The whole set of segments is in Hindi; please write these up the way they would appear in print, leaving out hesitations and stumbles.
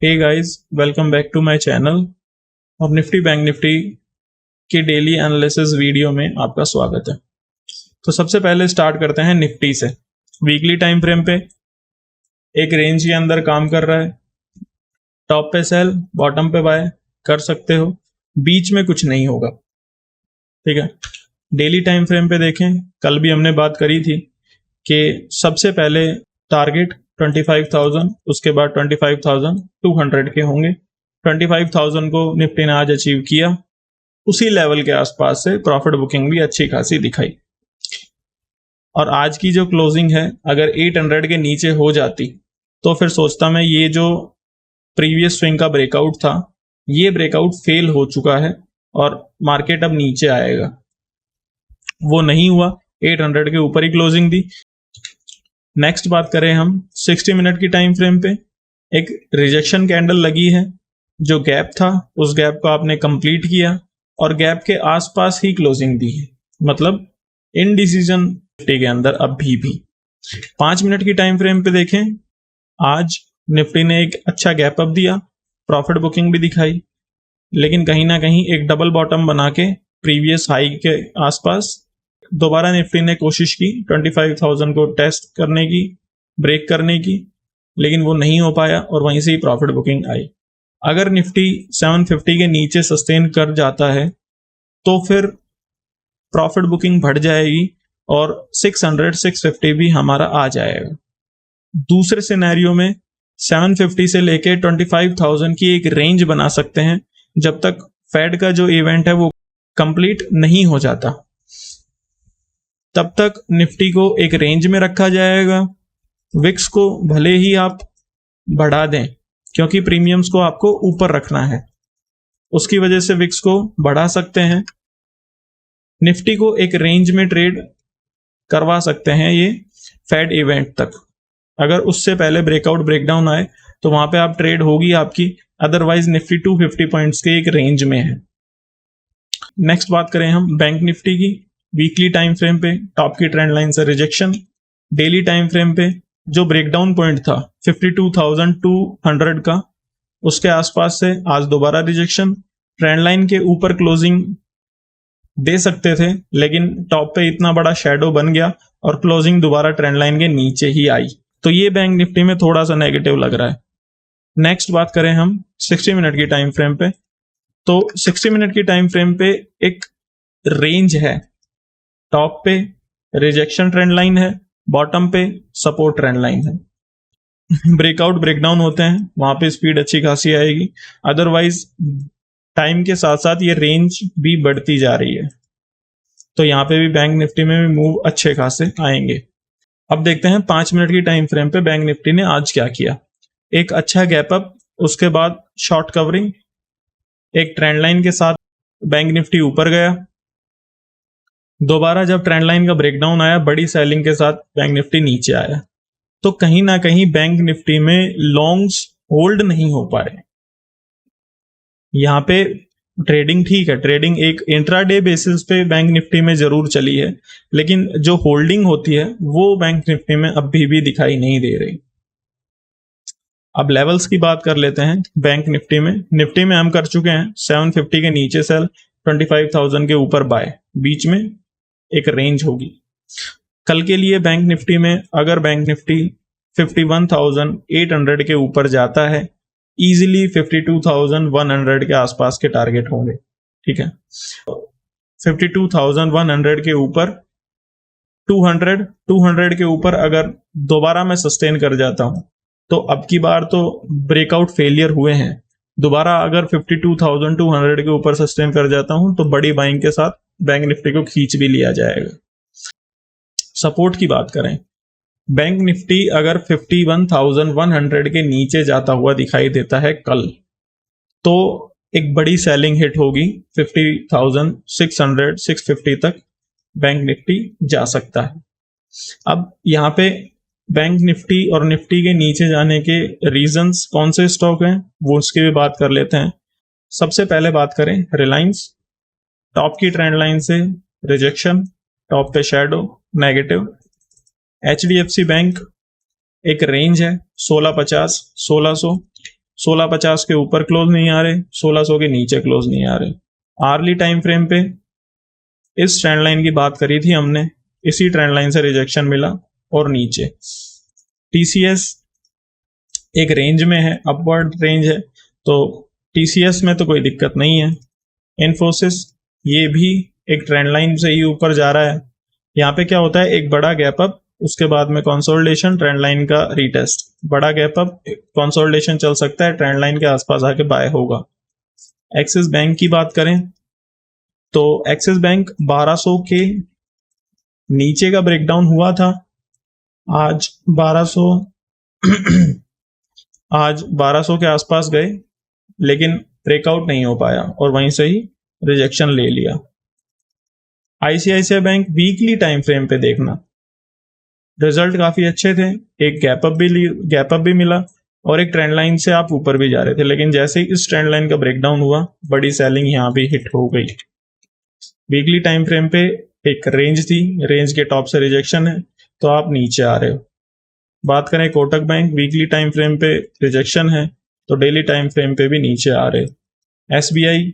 Hey guys, welcome back to my channel और निफ्टी बैंक निफ्टी की डेली एनालिसिस वीडियो में आपका स्वागत है। तो सबसे पहले स्टार्ट करते हैं निफ्टी से। वीकली टाइम फ्रेम पे एक रेंज के अंदर काम कर रहा है। टॉप पे सेल, बॉटम पे बाय कर सकते हो, बीच में कुछ नहीं होगा। ठीक है, डेली टाइम फ्रेम पे देखें, कल भी हमने बात करी थी कि सबसे पहले टारगेट 25,000, उसके बाद 25,200 के होंगे। 25,000 को निफ्टी ने आज अचीव किया। उसी लेवल के आसपास से प्रॉफिट बुकिंग भी अच्छी खासी दिखाई। और आज की जो क्लोजिंग है, अगर 800 के नीचे हो जाती तो फिर सोचता मैं ये जो प्रीवियस स्विंग का ब्रेकआउट था, ये ब्रेकआउट फेल हो चुका है और मार्केट अब नीचे आएगा। वो नहीं हुआ, 800 के ऊपर ही क्लोजिंग दी। नेक्स्ट बात करें हम 60 मिनट की टाइम फ्रेम पे, एक रिजेक्शन कैंडल लगी है। जो गैप था उस गैप को आपने कंप्लीट किया और गैप के आसपास ही क्लोजिंग दी है, मतलब इनडिसीजन निफ्टी के अंदर अभी भी। 5 मिनट की टाइम फ्रेम पे देखें, आज निफ्टी ने एक अच्छा गैप अप दिया, प्रॉफिट बुकिंग भी दिखाई, लेकिन कहीं ना कहीं एक डबल बॉटम बना के प्रीवियस हाई के आसपास दोबारा निफ्टी ने कोशिश की 25,000 को टेस्ट करने की, ब्रेक करने की, लेकिन वो नहीं हो पाया और वहीं से ही प्रॉफिट बुकिंग आई। अगर निफ्टी 750 के नीचे सस्टेन कर जाता है तो फिर प्रॉफिट बुकिंग बढ़ जाएगी और 600-650 भी हमारा आ जाएगा। दूसरे सिनेरियो में 750 से लेके 25,000 की एक रेंज बना सकते हैं जब तक फेड का जो इवेंट है वो कंप्लीट नहीं हो जाता। तब तक निफ्टी को एक रेंज में रखा जाएगा। विक्स को भले ही आप बढ़ा दें, क्योंकि प्रीमियम्स को आपको ऊपर रखना है, उसकी वजह से विक्स को बढ़ा सकते हैं। निफ्टी को एक रेंज में ट्रेड करवा सकते हैं ये फेड इवेंट तक। अगर उससे पहले ब्रेकआउट ब्रेकडाउन आए तो वहां पे आप ट्रेड होगी आपकी, अदरवाइज निफ्टी 250 पॉइंट्स के एक रेंज में है। नेक्स्ट बात करें हम बैंक निफ्टी की। वीकली टाइम फ्रेम पे टॉप की ट्रेंड लाइन से रिजेक्शन, डेली टाइम फ्रेम पे जो ब्रेकडाउन पॉइंट था 52,200 का, उसके आसपास से आज दोबारा रिजेक्शन। ट्रेंड लाइन के ऊपर क्लोजिंग दे सकते थे, लेकिन टॉप पे इतना बड़ा शेडो बन गया और क्लोजिंग दोबारा ट्रेंड लाइन के नीचे ही आई, तो ये बैंक निफ्टी में थोड़ा सा नेगेटिव लग रहा है। नेक्स्ट बात करें हम 60 मिनट की टाइम फ्रेम पे, तो 60 मिनट की टाइम फ्रेम पे एक रेंज है। टॉप पे रिजेक्शन ट्रेंड लाइन है, बॉटम पे सपोर्ट ट्रेंड लाइन है। ब्रेकआउट ब्रेकडाउन होते हैं, वहां पे स्पीड अच्छी खासी आएगी, अदरवाइज टाइम के साथ साथ ये रेंज भी बढ़ती जा रही है, तो यहाँ पे भी बैंक निफ्टी में भी मूव अच्छे खासे आएंगे। अब देखते हैं 5 मिनट की टाइम फ्रेम पे बैंक निफ्टी ने आज क्या किया। एक अच्छा गैप अप, उसके बाद शॉर्ट कवरिंग, एक ट्रेंड लाइन के साथ बैंक निफ्टी ऊपर गया। दोबारा जब ट्रेंड लाइन का ब्रेकडाउन आया, बड़ी सेलिंग के साथ बैंक निफ्टी नीचे आया। तो कहीं ना कहीं बैंक निफ्टी में लॉन्ग्स होल्ड नहीं हो पाए। यहाँ पे ट्रेडिंग ठीक है, ट्रेडिंग एक इंट्राडे बेसिस पे बैंक निफ्टी में जरूर चली है, लेकिन जो होल्डिंग होती है वो बैंक निफ्टी में अभी भी दिखाई नहीं दे रही। अब लेवल्स की बात कर लेते हैं। बैंक निफ्टी में हम कर चुके हैं 750 के नीचे सेल, 25,000 के ऊपर बाय, बीच में एक रेंज होगी। कल के लिए बैंक निफ्टी में अगर बैंक निफ्टी 51,800 के ऊपर जाता है, इजीली 52,100 के आसपास के टारगेट होंगे। ठीक है, 52,100 के ऊपर 200 के ऊपर अगर दोबारा मैं सस्टेन कर जाता हूं, तो अब की बार तो ब्रेकआउट फेलियर हुए हैं। दोबारा अगर 52,200 के ऊपर सस्टेन कर जाता हूं तो बड़ी बाइंग के साथ बैंक निफ्टी को खींच भी लिया जाएगा। सपोर्ट की बात करें, बैंक निफ्टी अगर 51,100 के नीचे जाता हुआ दिखाई देता है कल, तो एक बड़ी सेलिंग हिट होगी। 50,600 650 तक बैंक निफ्टी जा सकता है। अब यहाँ पे बैंक निफ्टी और निफ्टी के नीचे जाने के रीजंस कौन से स्टॉक हैं, वो उसकी भी बात कर लेते हैं। सबसे पहले बात करें रिलायंस। टॉप की ट्रेंड लाइन से रिजेक्शन, टॉप पे शैडो नेगेटिव। HDFC बैंक एक रेंज है 1650 1600, 1650 के ऊपर क्लोज नहीं आ रहे, 1600 के नीचे क्लोज नहीं आ रहे। आर्ली टाइम फ्रेम पे इस ट्रेंड लाइन की बात करी थी हमने, इसी ट्रेंड लाइन से रिजेक्शन मिला और नीचे। टीसीएस एक रेंज में है, अपवर्ड रेंज है, तो टीसीएस में तो कोई दिक्कत नहीं है। इन्फोसिस ये भी एक ट्रेंड लाइन से ही ऊपर जा रहा है। यहाँ पे क्या होता है, एक बड़ा गैप अप, उसके बाद में कंसोलिडेशन, ट्रेंड लाइन का रीटेस्ट, बड़ा गैप अप, कंसोलिडेशन चल सकता है, ट्रेंड लाइन के आसपास आके बाय होगा। एक्सिस बैंक की बात करें तो एक्सिस बैंक 1200 के नीचे का ब्रेकडाउन हुआ था, आज 1200 के आसपास गए, लेकिन ब्रेकआउट नहीं हो पाया और वहीं से ही रिजेक्शन ले लिया। ICICI bank weekly time frame पे देखना, रिजल्ट काफी अच्छे थे, एक गैप अप भी मिला और एक ट्रेंड लाइन से आप ऊपर भी जा रहे थे, लेकिन जैसे ही इस ट्रेंड लाइन का ब्रेकडाउन हुआ, बड़ी सेलिंग यहाँ भी हिट हो गई। वीकली टाइम फ्रेम पे एक रेंज थी, रेंज के टॉप से रिजेक्शन है, तो आप नीचे आ रहे हो। बात करें Kotak bank, weekly time frame पे रिजेक्शन है, तो डेली टाइम फ्रेम पे भी नीचे आ रहे। एसबीआई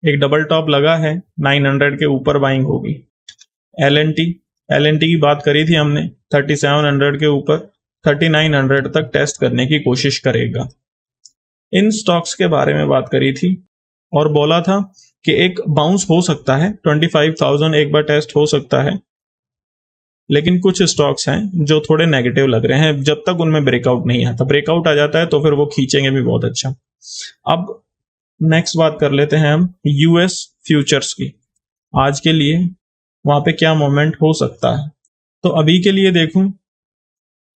एक डबल टॉप लगा है, 900 के ऊपर बाइंग होगी। एलएनटी की बात करी थी हमने, 3700 के ऊपर 3900 तक टेस्ट करने की कोशिश करेगा। इन स्टॉक्स के बारे में बात करी थी और बोला था कि एक बाउंस हो सकता है, 25,000 एक बार टेस्ट हो सकता है, लेकिन कुछ स्टॉक्स हैं जो थोड़े नेगेटिव लग रहे हैं जब तक उनमें ब्रेकआउट नहीं आता। ब्रेकआउट आ जाता है तो फिर वो खींचेंगे भी बहुत अच्छा। अब नेक्स्ट बात कर लेते हैं हम यूएस फ्यूचर्स की, आज के लिए वहां पे क्या मोमेंट हो सकता है। तो अभी के लिए देखूं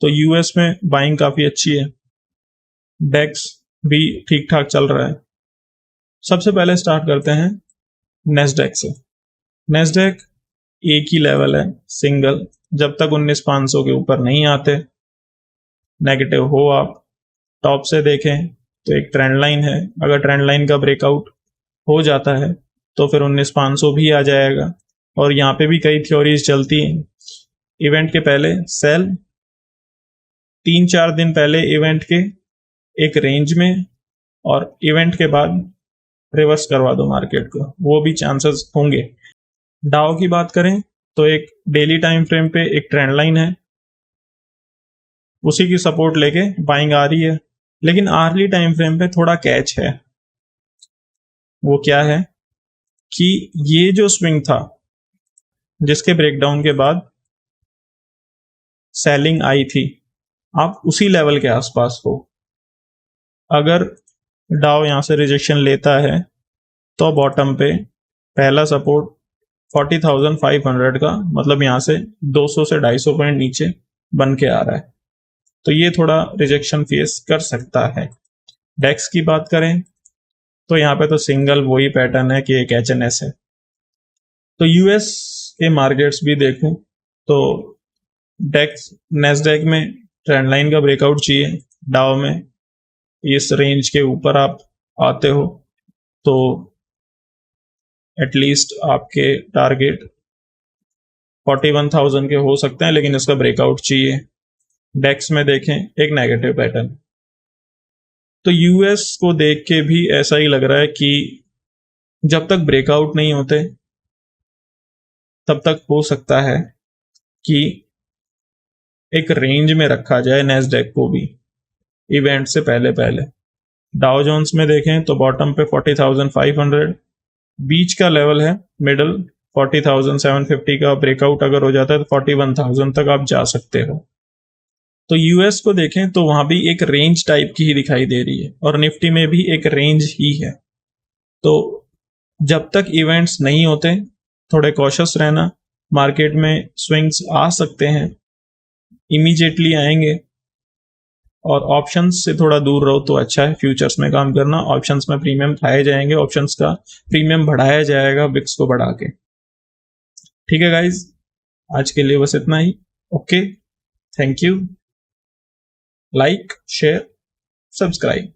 तो यूएस में बाइंग काफी अच्छी है, डेक्स भी ठीक ठाक चल रहा है। सबसे पहले स्टार्ट करते हैं नेस्डेक से। नेस्डेक एक ही लेवल है, सिंगल, जब तक 19,500 के ऊपर नहीं आते, नेगेटिव हो आप। टॉप से देखें तो एक ट्रेंड लाइन है, अगर ट्रेंड लाइन का ब्रेकआउट हो जाता है तो फिर 19,500 भी आ जाएगा। और यहाँ पे भी कई थ्योरीज चलती हैं। इवेंट के पहले सेल, 3-4 दिन पहले इवेंट के एक रेंज में, और इवेंट के बाद रिवर्स करवा दो मार्केट को, वो भी चांसेस होंगे। डाउ की बात करें तो एक डेली टाइम फ्रेम पे एक ट्रेंड लाइन है, उसी की सपोर्ट लेके बाइंग आ रही है, लेकिन आर्ली टाइम फ्रेम पे थोड़ा कैच है। वो क्या है कि ये जो स्विंग था जिसके ब्रेकडाउन के बाद सेलिंग आई थी, आप उसी लेवल के आसपास हो। अगर डाउ यहां से रिजेक्शन लेता है तो बॉटम पे पहला सपोर्ट 40,500 का, मतलब यहां से 200 से 250 पॉइंट नीचे बन के आ रहा है, तो ये थोड़ा रिजेक्शन फेस कर सकता है। डेक्स की बात करें तो यहाँ पे तो सिंगल वही पैटर्न है कि एक एचएनएस है। तो यूएस के मार्केट्स भी देखूं तो डेक्स, नेस्डेक में ट्रेंड लाइन का ब्रेकआउट चाहिए, डाउ में इस रेंज के ऊपर आप आते हो तो एटलीस्ट आपके टारगेट 41,000 के हो सकते हैं, लेकिन इसका ब्रेकआउट चाहिए। डेक्स में देखें एक नेगेटिव पैटर्न। तो यूएस को देख के भी ऐसा ही लग रहा है कि जब तक ब्रेकआउट नहीं होते तब तक हो सकता है कि एक रेंज में रखा जाए नेस्डेक को भी इवेंट से पहले पहले। डाउ जोन्स में देखें तो बॉटम पे 40,500, बीच का लेवल है मिडल 40,750 का, ब्रेकआउट अगर हो जाता है तो 41,000 तक आप जा सकते हो। तो यूएस को देखें तो वहां भी एक रेंज टाइप की ही दिखाई दे रही है, और निफ्टी में भी एक रेंज ही है। तो जब तक इवेंट्स नहीं होते थोड़े कॉशियस रहना, मार्केट में स्विंग्स आ सकते हैं, इमीडिएटली आएंगे, और ऑप्शंस से थोड़ा दूर रहो तो अच्छा है। फ्यूचर्स में काम करना, ऑप्शंस में प्रीमियम खाए जाएंगे, ऑप्शंस का प्रीमियम बढ़ाया जाएगा विक्स को बढ़ा के। ठीक है गाइज, आज के लिए बस इतना ही। Okay, thank you. Like, share, subscribe.